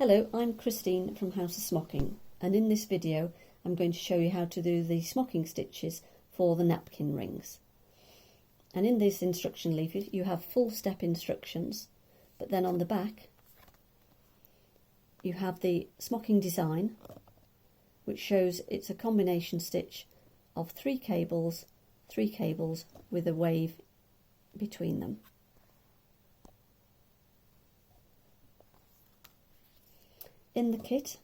Hello, I'm Christine from House of Smocking, and in this video I'm going to show you how to do the smocking stitches for the napkin rings. And in this instruction leaflet you have full step instructions, but then on the back you have the smocking design, which shows it's a combination stitch of three cables with a wave between them. In the kit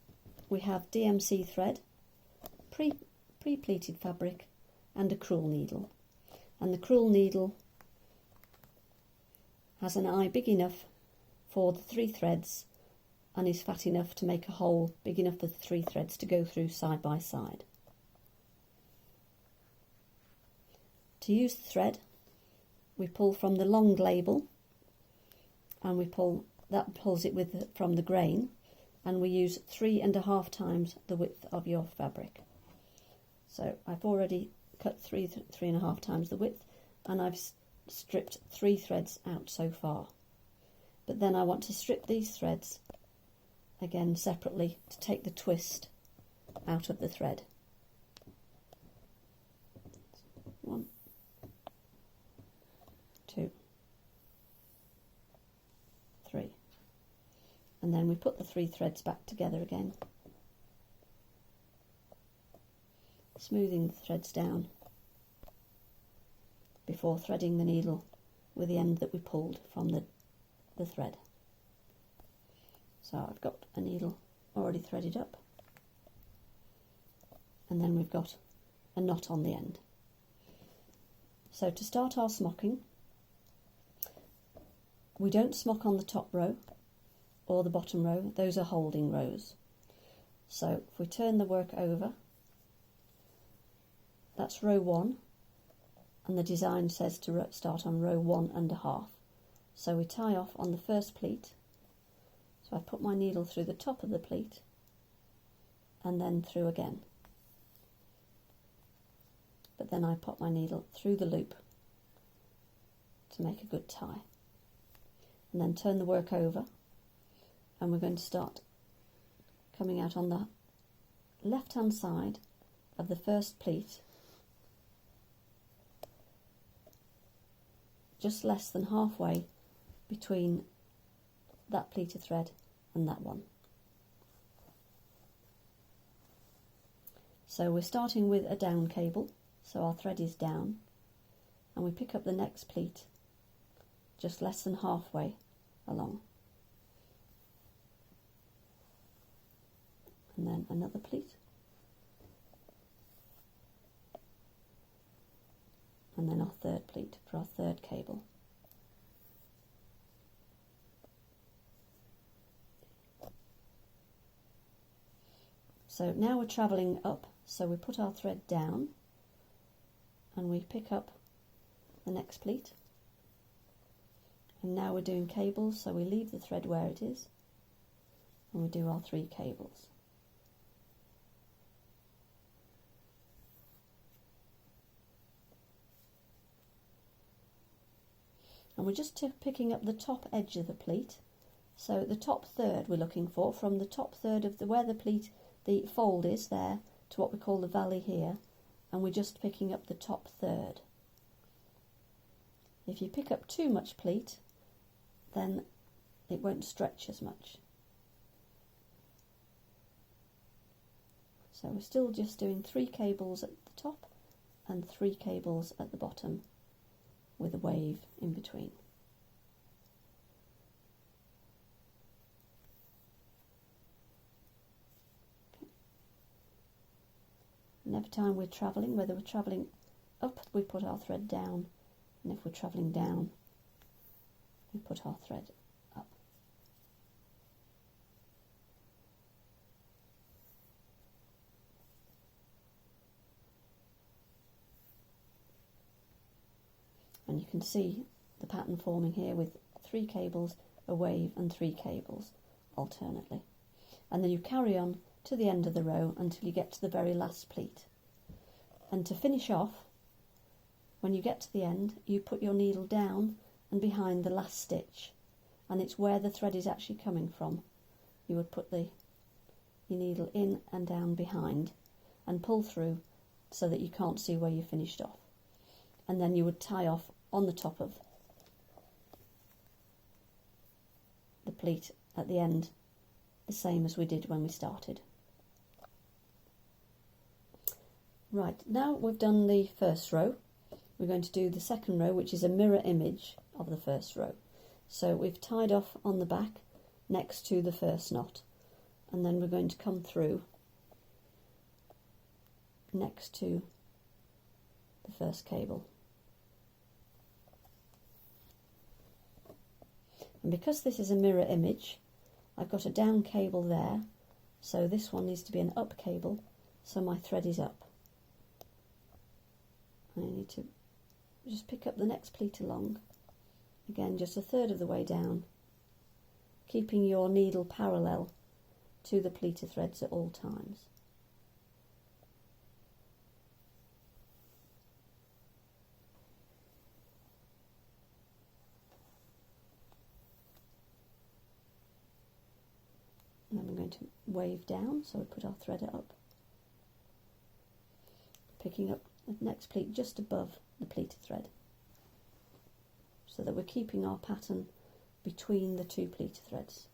we have DMC thread, pre-pleated fabric and a crewel needle. And the crewel needle has an eye big enough for the 3 threads and is fat enough to make a hole big enough for the 3 threads to go through side by side. To use the thread, we pull from the long label, and that pulls it from the grain, and we use 3.5 times the width of your fabric. So I've already cut 3.5 times the width, and I've stripped 3 threads out so far. But then I want to strip these threads again separately to take the twist out of the thread. 1, 2, 3. And then we put the 3 threads back together again, smoothing the threads down before threading the needle with the end that we pulled from the thread. So I've got a needle already threaded up, and then we've got a knot on the end. So to start our smocking, we don't smock on the top row or the bottom row, those are holding rows. So if we turn the work over, that's row 1, and the design says to start on row 1.5. So we tie off on the first pleat. So I put my needle through the top of the pleat and then through again. But then I put my needle through the loop to make a good tie. And then turn the work over, and we're going to start coming out on the left hand side of the first pleat, just less than halfway between that pleat of thread and that one. So we're starting with a down cable, so our thread is down, and we pick up the next pleat just less than halfway along, and then another pleat, and then our third pleat for our third cable. So now we're travelling up, so we put our thread down and we pick up the next pleat, and now we're doing cables, so we leave the thread where it is and we do our 3 cables. And we're just picking up the top edge of the pleat, so the top third we're looking for, from the top third of where the pleat, the fold is there, to what we call the valley here, and we're just picking up the top third. If you pick up too much pleat, then it won't stretch as much. So we're still just doing 3 cables at the top and 3 cables at the bottom with a wave in between. And every time we're travelling, whether we're travelling up, we put our thread down, and if we're travelling down, we put our thread up. And you can see the pattern forming here with 3 cables, a wave and 3 cables alternately. And then you carry on to the end of the row until you get to the very last pleat. And to finish off, when you get to the end, you put your needle down and behind the last stitch, and it's where the thread is actually coming from. you would put your needle in and down behind and pull through so that you can't see where you finished off. And then you would tie off on the top of the pleat at the end, the same as we did when we started. Right, now we've done the first row, we're going to do the second row, which is a mirror image of the first row. So we've tied off on the back next to the first knot, and then we're going to come through next to the first cable. And because this is a mirror image, I've got a down cable there, so this one needs to be an up cable, so my thread is up. I need to just pick up the next pleat along, again just a third of the way down, keeping your needle parallel to the pleater threads at all times. And then we're going to wave down, so we put our thread up, picking up the next pleat just above the pleater thread, so that we're keeping our pattern between the two pleater threads.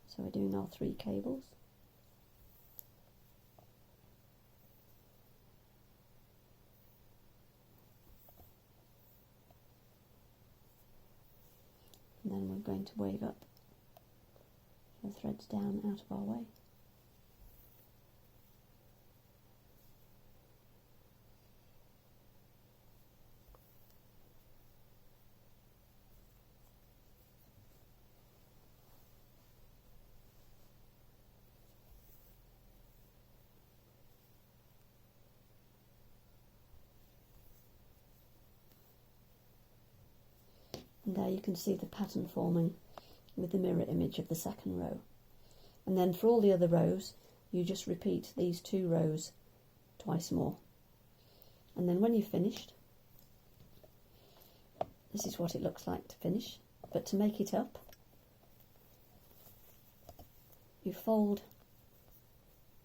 So we're doing our 3 cables. And then we're going to wave up the threads down out of our way. And there you can see the pattern forming with the mirror image of the second row. And then for all the other rows, you just repeat these 2 rows twice more. And then when you've finished, this is what it looks like to finish. But to make it up, you fold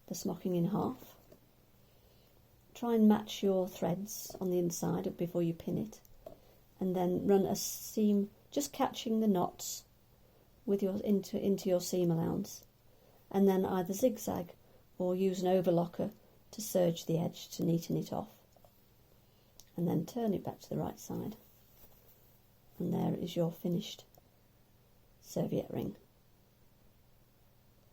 the smocking in half. Try and match your threads on the inside before you pin it. And then run a seam, just catching the knots with your into your seam allowance, and then either zigzag or use an overlocker to serge the edge to neaten it off, and then turn it back to the right side, and there is your finished serviette ring.